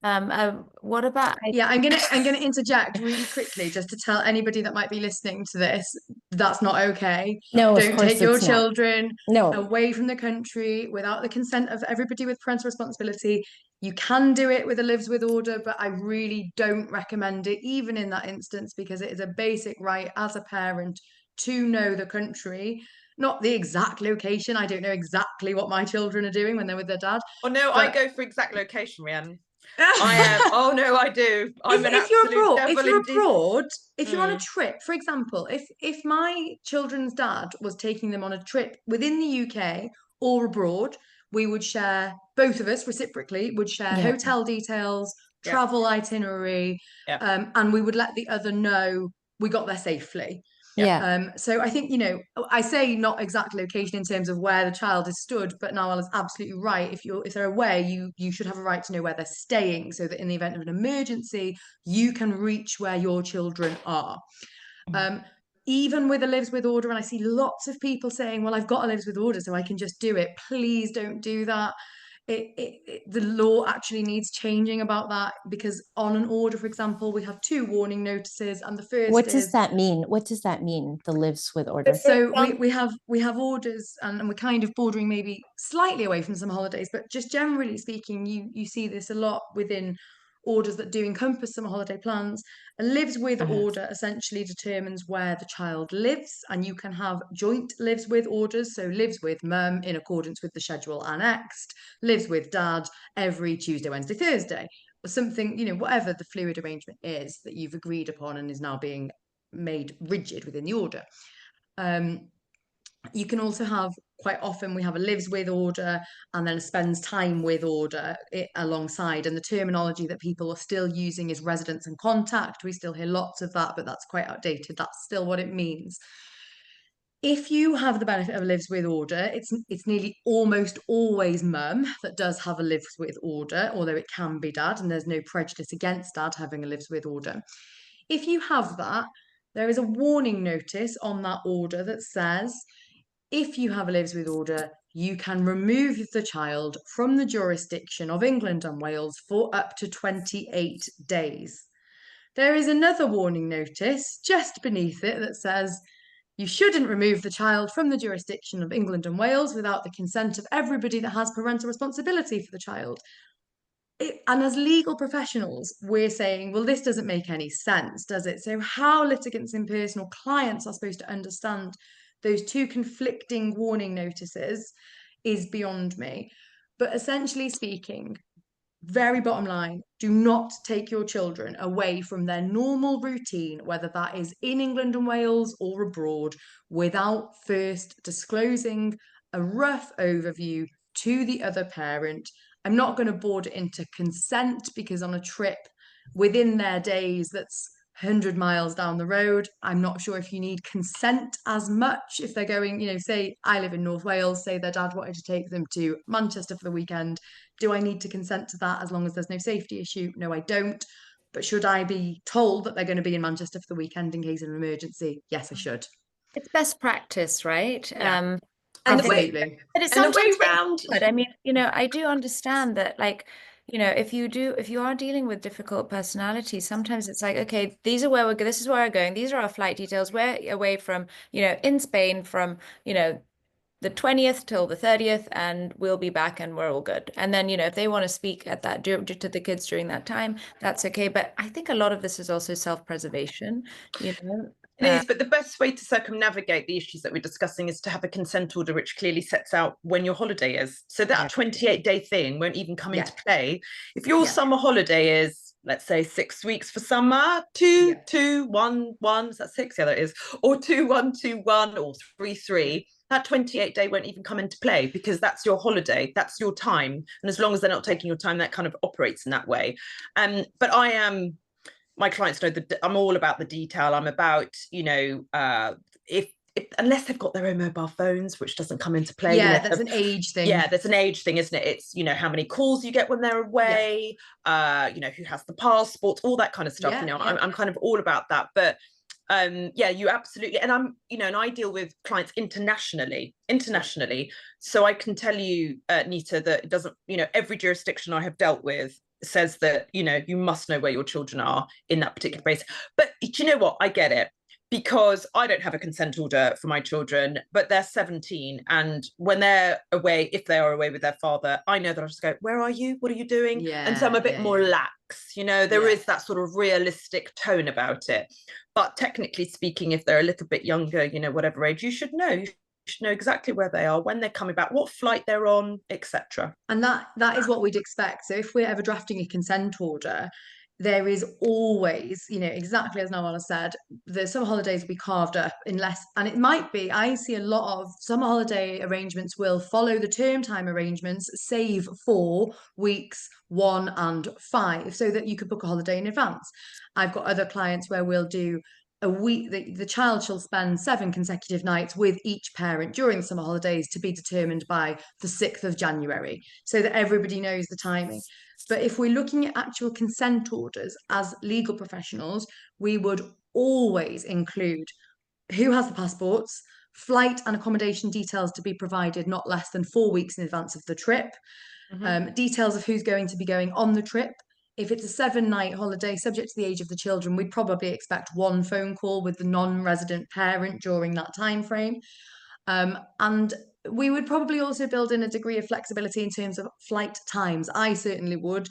What about? I'm gonna interject really quickly just to tell anybody that might be listening to this, that's not okay. No, don't take your children no away from the country without the consent of everybody with parental responsibility. You can do it with a lives with order, but I really don't recommend it, even in that instance, because it is a basic right as a parent to know the country. Not the exact location. I don't know exactly what my children are doing when they're with their dad. Oh no, I go for exact location, Rhiannon. I am. Oh no, I do. If you're abroad, if you're on a trip, for example, if my children's dad was taking them on a trip within the UK or abroad, we would share, both of us reciprocally would share hotel details, travel itinerary, and we would let the other know we got there safely. So I think, I say not exact location in terms of where the child is stood, but Nawal is absolutely right. If they're away, you should have a right to know where they're staying, so that in the event of an emergency, you can reach where your children are. Even with a lives with order, and I see lots of people saying, well, I've got a lives with order, so I can just do it. Please don't do that. The law actually needs changing about that, because on an order, for example, we have 2 warning notices, and the first what does that mean? What does that mean, the lives with order? So we have orders, and we're kind of bordering maybe slightly away from summer holidays, but just generally speaking, you see this a lot within orders that do encompass summer holiday plans. A lives with order essentially determines where the child lives, and you can have joint lives with orders. So lives with mum in accordance with the schedule annexed, lives with dad every Tuesday, Wednesday, Thursday, or something, whatever the fluid arrangement is that you've agreed upon and is now being made rigid within the order. You can also have quite often we have a lives with order and then a spends time with order alongside. And the terminology that people are still using is residence and contact. We still hear lots of that, but that's quite outdated. That's still what it means. If you have the benefit of a lives with order, it's nearly almost always mum that does have a lives with order, although it can be dad, and there's no prejudice against dad having a lives with order. If you have that, there is a warning notice on that order that says, if you have a lives with order, you can remove the child from the jurisdiction of England and Wales for up to 28 days. There is another warning notice just beneath it that says, you shouldn't remove the child from the jurisdiction of England and Wales without the consent of everybody that has parental responsibility for the child. And as legal professionals, we're saying, well, this doesn't make any sense, does it? So how litigants in personal clients are supposed to understand those two conflicting warning notices is beyond me. But essentially speaking, very bottom line, do not take your children away from their normal routine, whether that is in England and Wales or abroad, without first disclosing a rough overview to the other parent. I'm not going to board it into consent, because on a trip within their days that's 100 miles down the road, I'm not sure if you need consent as much if they're going, say I live in North Wales, say their dad wanted to take them to Manchester for the weekend. Do I need to consent to that as long as there's no safety issue? No, I don't. But should I be told that they're going to be in Manchester for the weekend in case of an emergency? Yes, I should. It's best practice, right? Yeah. And absolutely. But it's and the way sometimes round. But I mean, I do understand that, like, if you are dealing with difficult personalities, sometimes it's like, okay, these are where this is where we're going. These are our flight details. We're away from, in Spain from, the 20th till the 30th, and we'll be back and we're all good. And then, if they want to speak at that to the kids during that time, that's okay. But I think a lot of this is also self-preservation, It is, but the best way to circumnavigate the issues that we're discussing is to have a consent order which clearly sets out when your holiday is. So that 28-day thing won't even come into play. If your summer holiday is, let's say, 6 weeks for summer, 2, 2, 1, 1, is that 6? Yeah, that is. Or 2, 1, 2, 1, or 3, 3. That 28-day won't even come into play, because that's your holiday, that's your time. And as long as they're not taking your time, that kind of operates in that way. But my clients know that I'm all about the detail. I'm about, if unless they've got their own mobile phones, which doesn't come into play. Yeah, that's an age thing. Yeah, that's an age thing, isn't it? It's, how many calls you get when they're away, who has the passport, all that kind of stuff. I'm kind of all about that. But you absolutely. And I'm, and I deal with clients internationally. So I can tell you, Nita, that it doesn't, every jurisdiction I have dealt with says that, you must know where your children are in that particular place. But do you know what? I get it, because I don't have a consent order for my children, but they're 17. And when they're away, if they are away with their father, I know that I'll just go, where are you? What are you doing? Yeah, and so I'm a bit more lax, there is that sort of realistic tone about it. But technically speaking, if they're a little bit younger, whatever age, you should know exactly where they are, when they're coming back, what flight they're on, etc. And that is what we'd expect. So if we're ever drafting a consent order, there is always, exactly as Nawala said, the summer holidays will be carved up, and it might be, I see a lot of summer holiday arrangements will follow the term time arrangements, save for weeks 1 and 5, so that you could book a holiday in advance. I've got other clients where we'll do a week, the child shall spend 7 consecutive nights with each parent during the summer holidays, to be determined by the 6th of January, so that everybody knows the timing. But if we're looking at actual consent orders as legal professionals, we would always include who has the passports, flight and accommodation details to be provided not less than 4 weeks in advance of the trip, details of who's going to be going on the trip. If it's a 7-night holiday, subject to the age of the children, we'd probably expect 1 phone call with the non-resident parent during that time frame. And we would probably also build in a degree of flexibility in terms of flight times. I certainly would,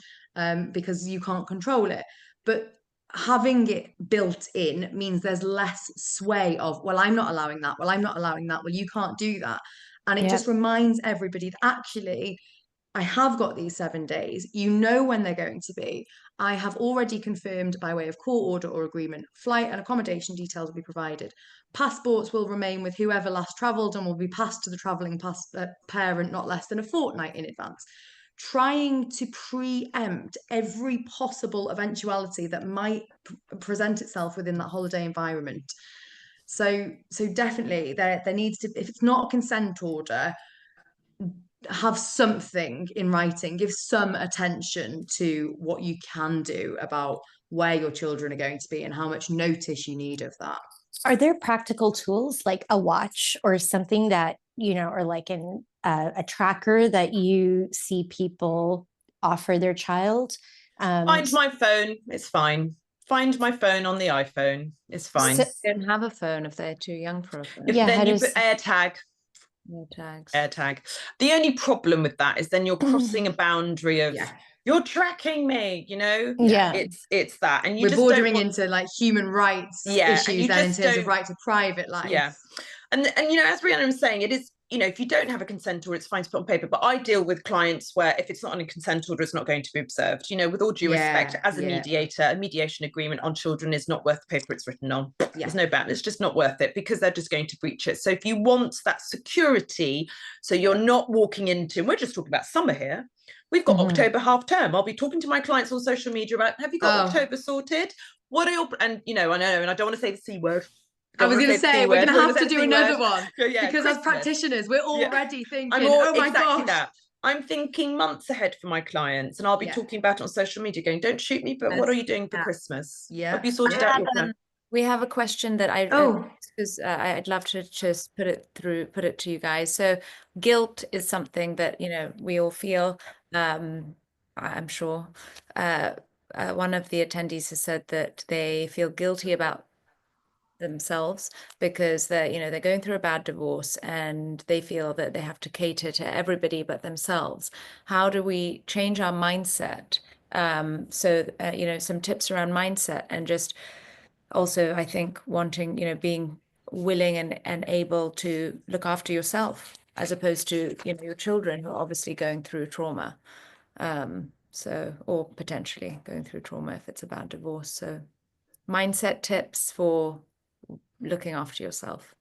because you can't control it. But having it built in means there's less sway of, well, I'm not allowing that. Well, I'm not allowing that. Well, you can't do that. And it just reminds everybody that actually, I have got these 7 days. You know when they're going to be. I have already confirmed by way of court order or agreement, flight and accommodation details will be provided. passports will remain with whoever last travelled and will be passed to the travelling parent not less than a fortnight in advance. Trying to preempt every possible eventuality that might present itself within that holiday environment. So definitely there needs to, if it's not a consent order, have something in writing, give some attention to what you can do about where your children are going to be and how much notice you need of that. Are there practical tools like a watch or something that, or like a tracker that you see people offer their child? Find my phone, it's fine. Find my phone on the iPhone, it's fine. So they don't have a phone if they're too young for a phone. Then you put AirTag. AirTag. The only problem with that is then you're crossing a boundary of you're tracking me, it's that, and we're bordering into like human rights issues then in terms of right to private life. And as Brianna was saying, it is, if you don't have a consent order, it's fine to put on paper, but I deal with clients where if it's not on a consent order, it's not going to be observed. With all due respect, as a mediator, a mediation agreement on children is not worth the paper it's written on. There's no doubt, it's just not worth it because they're just going to breach it. So if you want that security, so you're not walking into, we're just talking about summer here, we've got October half term. I'll be talking to my clients on social media about, have you got October sorted? What are your, and I know, and I don't want to say the C word. I was going to say, we're going to have to do another one because Christmas. As practitioners, we're already thinking, oh my gosh. That. I'm thinking months ahead for my clients, and I'll be talking about it on social media going, don't shoot me, but what are you doing for Christmas? Have you sorted out your plan? We have a question that I'd love to just put it to you guys. So guilt is something that, we all feel, I'm sure. One of the attendees has said that they feel guilty about themselves because they're going through a bad divorce and they feel that they have to cater to everybody but themselves. How do we change our mindset? Some tips around mindset, and just also I think wanting, being willing and able to look after yourself as opposed to, your children who are obviously going through trauma. Or potentially going through trauma if it's a bad divorce. So mindset tips for looking after yourself.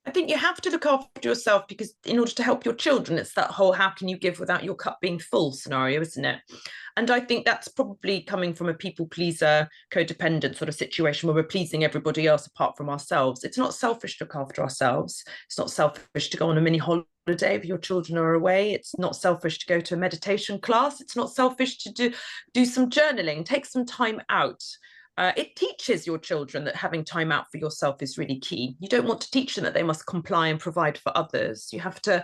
I think you have to look after yourself because in order to help your children, it's that whole how can you give without your cup being full scenario, isn't it? And I think that's probably coming from a people pleaser, codependent sort of situation where we're pleasing everybody else apart from ourselves. It's not selfish to look after ourselves. It's not selfish to go on a mini holiday if your children are away. It's not selfish to go to a meditation class. It's not selfish to do some journaling, take some time out. It teaches your children that having time out for yourself is really key. You don't want to teach them that they must comply and provide for others. You have to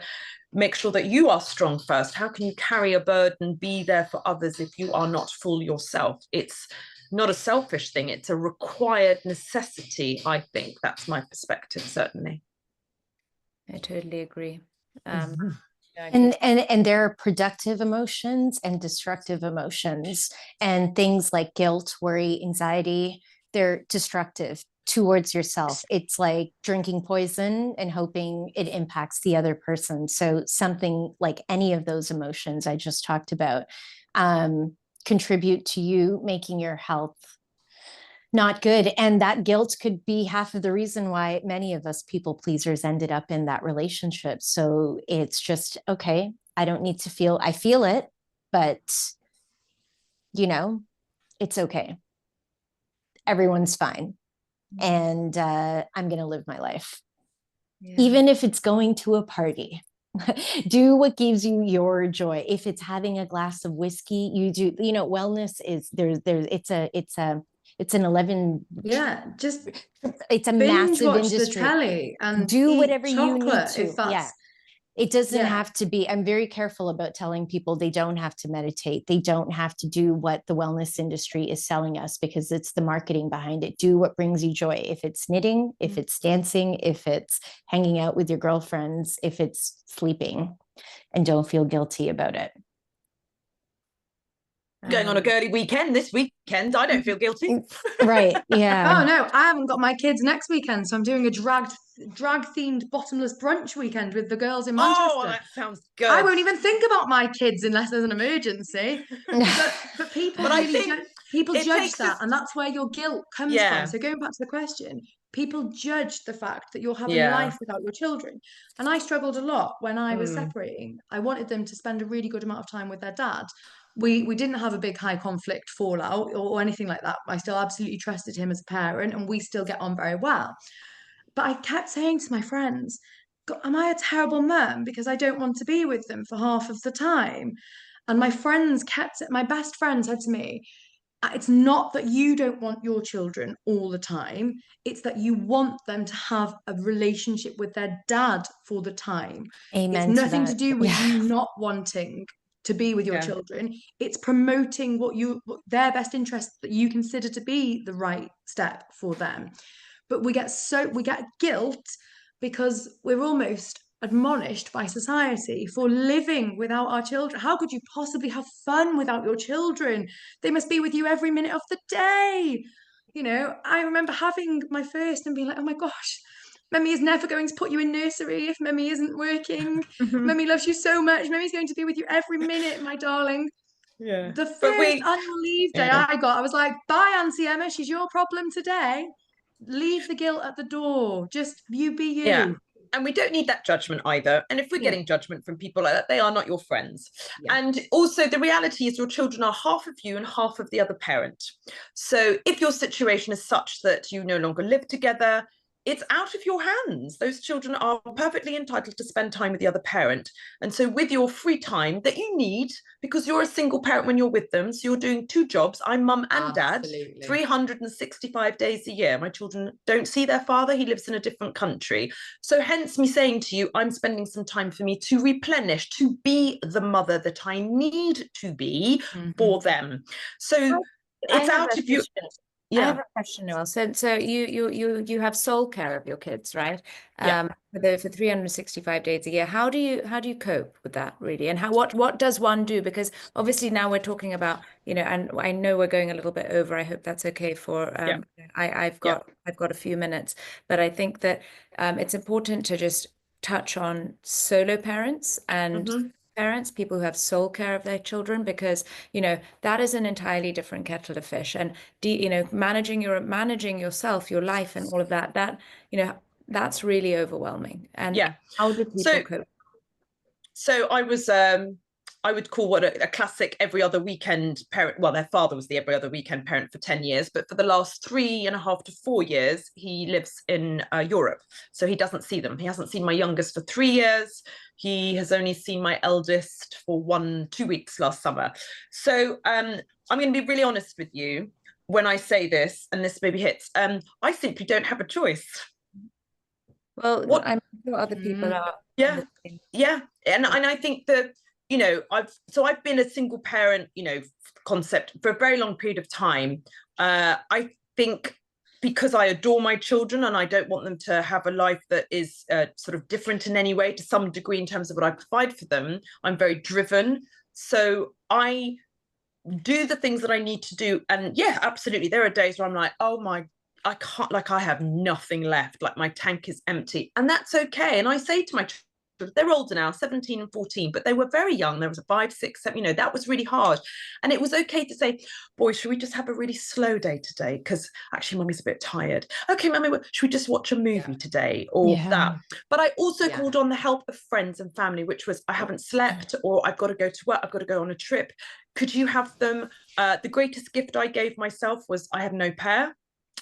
make sure that you are strong first. How can you carry a burden, be there for others if you are not full yourself? It's not a selfish thing. It's a required necessity, I think. That's my perspective, certainly. I totally agree. And there are productive emotions and destructive emotions, and things like guilt, worry, anxiety, they're destructive towards yourself. It's like drinking poison and hoping it impacts the other person. So something like any of those emotions I just talked about contribute to you making your health not good. And that guilt could be half of the reason why many of us people pleasers ended up in that relationship. So it's just, okay, I don't need to feel, I feel it, but it's okay. Everyone's fine. And I'm going to live my life. Yeah. Even if it's going to a party, do what gives you your joy. If it's having a glass of whiskey, you do, wellness is it's an 11 it's a massive industry. The telly and do whatever you need to. It doesn't have to be. I'm very careful about telling people they don't have to meditate. They don't have to do what the wellness industry is selling us because it's the marketing behind it. Do what brings you joy. If it's knitting, if it's dancing, if it's hanging out with your girlfriends, if it's sleeping, and don't feel guilty about it. Going on a girly weekend this weekend, I don't feel guilty. Right, yeah. Oh no, I haven't got my kids next weekend, so I'm doing a drag themed bottomless brunch weekend with the girls in Manchester. Oh, that sounds good. I won't even think about my kids unless there's an emergency. but people judge that, and that's where your guilt comes from. So going back to the question, People judge the fact that you'll have a Yeah. life without your children. And I struggled a lot when I was Mm. separating. I wanted them to spend a really good amount of time with their dad. We didn't have a big high conflict fallout or anything like that. I still absolutely trusted him as a parent, and we still get on very well. But I kept saying to my friends, "God, am I a terrible mum because I don't want to be with them for half of the time?" And my best friend said to me, it's not that you don't want your children all the time, it's that you want them to have a relationship with their dad for the time. It's Amen to nothing to that. do with Yeah. you not wanting to be with your Yeah. children. It's promoting their best interest that you consider to be the right step for them. But we get guilt because we're almost admonished by society for living without our children. How could you possibly have fun without your children? They must be with you every minute of the day. You know, I remember having my first and being like, oh my gosh, Mummy is never going to put you in nursery if Mummy isn't working. Mummy loves you so much. Mummy's going to be with you every minute, my darling. Yeah. The But first annual leave day I was like, bye, Auntie Emma, she's your problem today. Leave the guilt at the door. Just you be you. Yeah. And we don't need that judgment either. And if we're Yeah. getting judgment from people like that, they are not your friends. Yeah. And also, the reality is your children are half of you and half of the other parent. So if your situation is such that you no longer live together, it's out of your hands. Those children are perfectly entitled to spend time with the other parent. And so with your free time that you need, because you're a single parent when you're with them, so you're doing two jobs. I'm mum and dad, Absolutely. 365 days a year. My children don't see their father. He lives in a different country. So hence me saying to you, I'm spending some time for me to replenish, to be the mother that I need to be for them. So it's out of you. I have a question, Noel. So you have sole care of your kids, right? Yeah. For 365 days a year. How do you cope with that, really? And what does one do? Because obviously now we're talking about, and I know we're going a little bit over. I hope that's okay for Yeah. I've got a few minutes, but I think that it's important to just touch on solo parents and parents, people who have sole care of their children, because that is an entirely different kettle of fish. And managing yourself, your life, and all of that that's really overwhelming. And how do people cope? So I would call what a classic every other weekend parent. Well, their father was the every other weekend parent for 10 years, but for the last 3.5 to 4 years, he lives in Europe. So he doesn't see them. He hasn't seen my youngest for 3 years. He has only seen my eldest for 2 weeks last summer. So I'm going to be really honest with you when I say this, and this maybe hits. I simply don't have a choice. Well, I'm sure other people are. Yeah. And I think that, I've been a single parent, concept for a very long period of time. I think because I adore my children and I don't want them to have a life that is sort of different in any way to some degree in terms of what I provide for them, I'm very driven. So I do the things that I need to do. And yeah, absolutely. There are days where I'm like, oh my, I can't, like I have nothing left, like my tank is empty. And that's okay. And I say to my children, they're older now, 17 and 14, but they were very young. There was a 5, 6, 7, that was really hard. And it was okay to say, boys, should we just have a really slow day today? Because actually mummy's a bit tired. Okay, mummy, should we just watch a movie today or that? But I also called on the help of friends and family, which was, I haven't slept, or I've got to go to work, I've got to go on a trip. Could you have them? The greatest gift I gave myself was I had an au pair.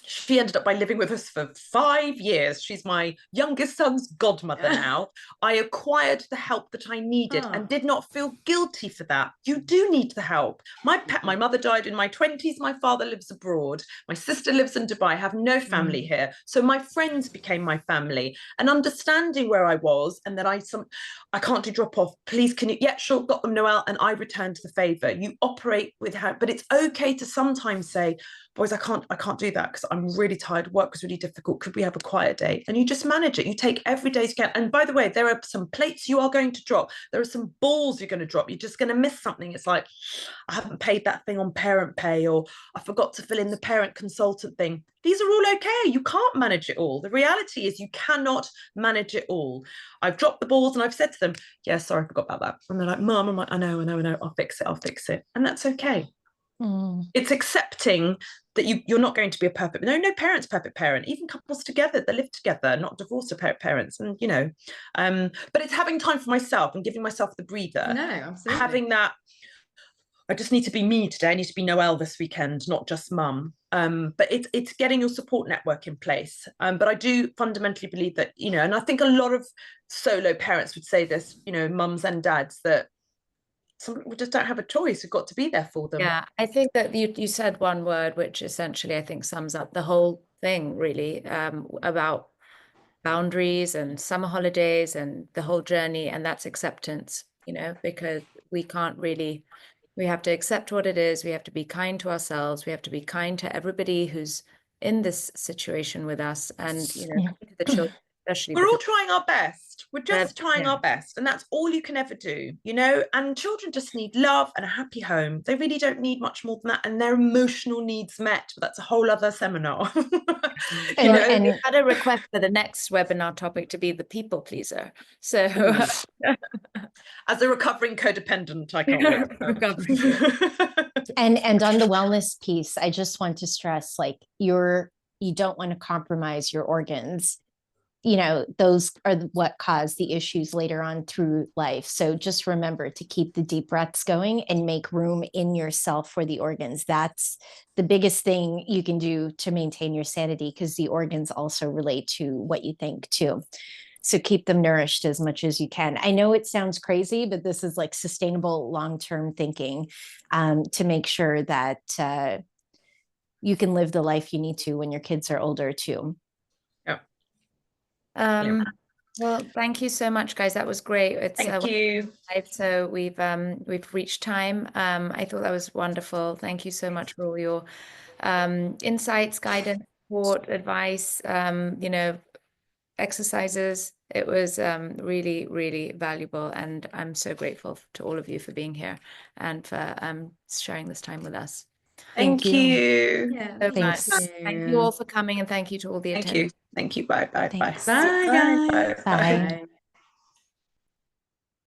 She ended up by living with us for 5 years. She's my youngest son's godmother now. I acquired the help that I needed and did not feel guilty for that. You do need the help. My mother died in my 20s. My father lives abroad. My sister lives in Dubai. I have no family here. So my friends became my family. And understanding where I was and that I can't do drop off. Please, can you? Yeah, sure, got them, Noelle. And I returned the favor. You operate with her, but it's okay to sometimes say, boys, I can't do that because I'm really tired. Work was really difficult. Could we have a quiet day? And you just manage it. You take every day you can. And by the way, there are some plates you are going to drop. There are some balls you're going to drop. You're just going to miss something. It's like, I haven't paid that thing on parent pay, or I forgot to fill in the parent consultant thing. These are all okay. You can't manage it all. The reality is you cannot manage it all. I've dropped the balls and I've said to them, yeah, sorry, I forgot about that. And they're like, Mum, I'm like, I know. I'll fix it. And that's okay. It's accepting that you're not going to be a perfect, no parent's perfect parent, even couples together that live together, not divorced parents. And, you know, but it's having time for myself and giving myself the breather. No, absolutely. Having that, I just need to be me today. I need to be Noelle this weekend, not just mum. But it's getting your support network in place. But I do fundamentally believe that, you know, and I think a lot of solo parents would say this, you know, mums and dads, that we just don't have a choice. We've got to be there for them. Yeah, I think that you said one word, which essentially I think sums up the whole thing, really, about boundaries and summer holidays and the whole journey, and that's acceptance, you know, because we have to accept what it is. We have to be kind to ourselves. We have to be kind to everybody who's in this situation with us, and, you know, to the children, especially. We're all trying our best. We're just trying yeah. our best, and that's all you can ever do, you know. And children just need love and a happy home. They really don't need much more than that, and their emotional needs met. But that's a whole other seminar. You know, and we've had a request for the next webinar topic to be the people pleaser. So, as a recovering codependent, I can't wait. And on the wellness piece, I just want to stress, like, you don't want to compromise your organs. You know, those are what cause the issues later on through life. So just remember to keep the deep breaths going and make room in yourself for the organs. That's the biggest thing you can do to maintain your sanity, because the organs also relate to what you think too. So keep them nourished as much as you can. I know it sounds crazy, but this is like sustainable long-term thinking, to make sure that you can live the life you need to when your kids are older too. Well, thank you so much, guys. That was great. Thank you. So we've reached time. I thought that was wonderful. Thank you so much for all your insights, guidance, support, advice, you know, exercises. It was really, really valuable, and I'm so grateful to all of you for being here and for sharing this time with us. Thank you. Yeah, So Thanks. much. Thank you all for coming, and thank you to all the attendees. Thank you. Bye. Thanks. Bye, guys. Bye. Bye.